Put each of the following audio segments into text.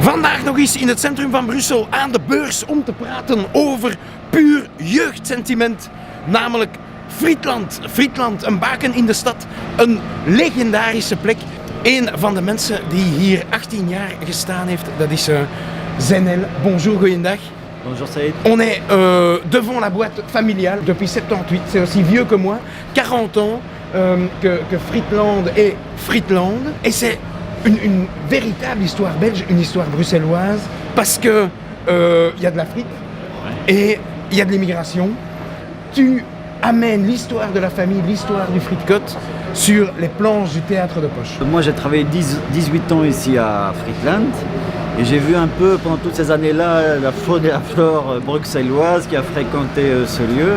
Vandaag nog eens in het centrum van Brussel aan de beurs om te praten over puur jeugdsentiment, namelijk Frietland. Frietland, een baken in de stad, een legendarische plek. Een van de mensen die hier 18 jaar gestaan heeft, dat is Zenel. Bonjour, goeiedag. Bonjour Saïd. On est devant la boîte familiale depuis 78, c'est aussi vieux que moi, 40 ans que Frietland est Frietland. Et c'est une véritable histoire belge, une histoire bruxelloise, parce que y a de la frite et il y a de l'immigration. Tu amènes l'histoire de la famille, l'histoire du Frietcote sur les planches du théâtre de poche. Moi j'ai travaillé 18 ans ici à Frietland et j'ai vu un peu pendant toutes ces années-là la faune et la flore bruxelloise qui a fréquenté ce lieu.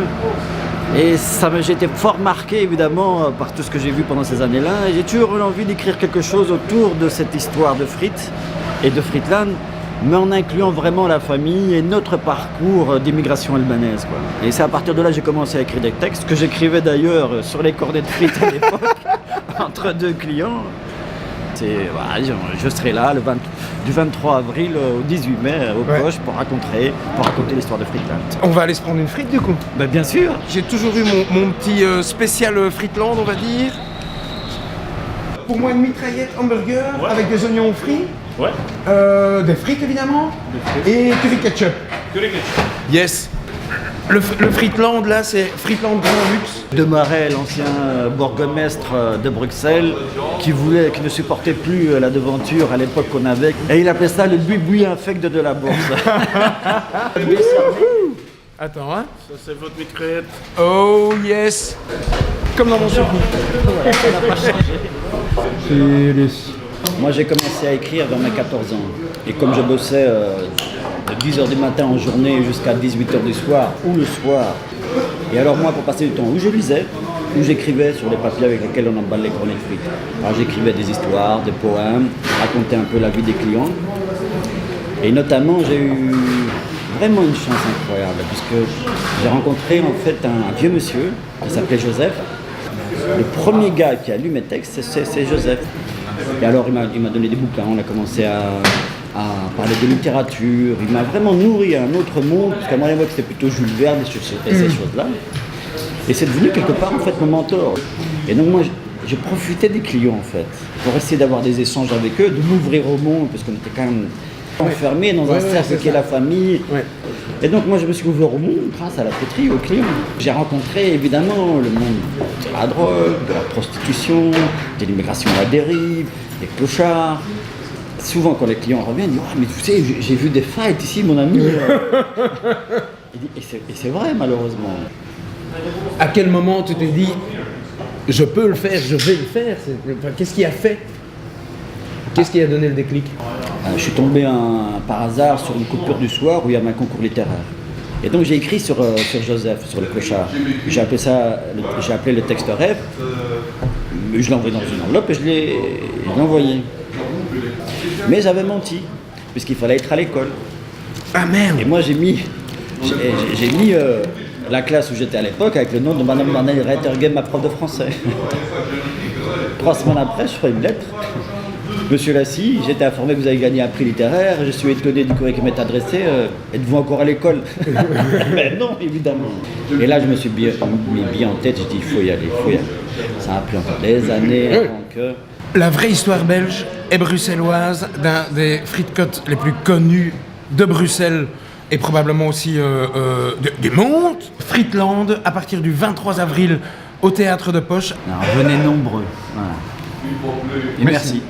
Et j'ai été fort marqué évidemment par tout ce que j'ai vu pendant ces années-là. Et j'ai toujours eu envie d'écrire quelque chose autour de cette histoire de Friet et de Frietland, mais en incluant vraiment la famille et notre parcours d'immigration albanaise, quoi. Et c'est à partir de là que j'ai commencé à écrire des textes, que j'écrivais d'ailleurs sur les cornets de frites à l'époque, entre deux clients. Voilà, je serai là du 23 avril au 18 mai au Poche pour raconter l'histoire de Frietland. On va aller se prendre une frite du coup. Ben, bien sûr. J'ai toujours eu mon petit spécial Frietland, on va dire. Pour moi, une mitraillette hamburger avec des oignons frits. Ouais. Des frites évidemment. Et curry ketchup. Curry ketchup. Yes. Le Frietland là, c'est Frietland Grand Luxe. De Marais, l'ancien bourgmestre de Bruxelles, qui ne supportait plus la devanture à l'époque qu'on avait. Et il appelait ça le boui-boui infect de la bourse. Attends, hein. Ça c'est votre mitraillette. Oh yes. Comme dans mon souvenir. Ça n'a pas changé. Moi j'ai commencé à écrire vers mes 14 ans. Et comme je bossais de 10h du matin en journée jusqu'à 18h du soir ou le soir, et alors moi pour passer du temps où je lisais, où j'écrivais sur les papiers avec lesquels on emballe les cornets de frites. Alors j'écrivais des histoires, des poèmes, racontais un peu la vie des clients. Et notamment j'ai eu vraiment une chance incroyable puisque j'ai rencontré en fait un vieux monsieur qui s'appelait Joseph. Le premier gars qui a lu mes textes, c'est Joseph. Et alors il m'a donné des bouquins, on a commencé à parler de littérature, il m'a vraiment nourri à un autre monde, parce qu'à moi c'était plutôt Jules Verne et ces choses-là. Et c'est devenu quelque part en fait mon mentor. Et donc moi je profitais des clients en fait, pour essayer d'avoir des échanges avec eux, de m'ouvrir au monde, parce qu'on était quand même enfermés dans un cercle qui est la famille. Ouais. Et donc moi je me suis ouvert au monde grâce à la poterie, aux clients. J'ai rencontré évidemment le monde de la drogue, de la prostitution, de l'immigration à la dérive, des clochards. Souvent quand les clients reviennent, ils disent « mais tu sais, j'ai vu des fights ici mon ami ». Et c'est vrai malheureusement. À quel moment tu t'es dit « je peux le faire, je vais le faire » Qu'est-ce qui a fait? Qu'est-ce qui a donné le déclic? Je suis tombé par hasard sur une coupure du soir où il y avait un concours littéraire. Et donc j'ai écrit sur Joseph, sur le clochard. J'ai appelé le texte rêve, je l'ai envoyé dans une enveloppe et je l'ai envoyé. Mais j'avais menti, puisqu'il fallait être à l'école. Ah merde! Et moi j'ai mis la classe où j'étais à l'époque avec le nom de Madame Marnel Rettergem, ma prof de français. 3 semaines après, je ferai une lettre. Monsieur Lassie, j'étais informé que vous avez gagné un prix littéraire, je suis étonné du courrier qui m'est adressé, êtes-vous encore à l'école? Mais non, évidemment. Et là, je me suis mis bien en tête, j'ai dit, il faut y aller. Ça a pris encore des années avant que... La vraie histoire belge et bruxelloise d'un des Frietcotes les plus connus de Bruxelles et probablement aussi du monde. Frietland, à partir du 23 avril au théâtre de poche. Alors, venez nombreux. Voilà. Et merci.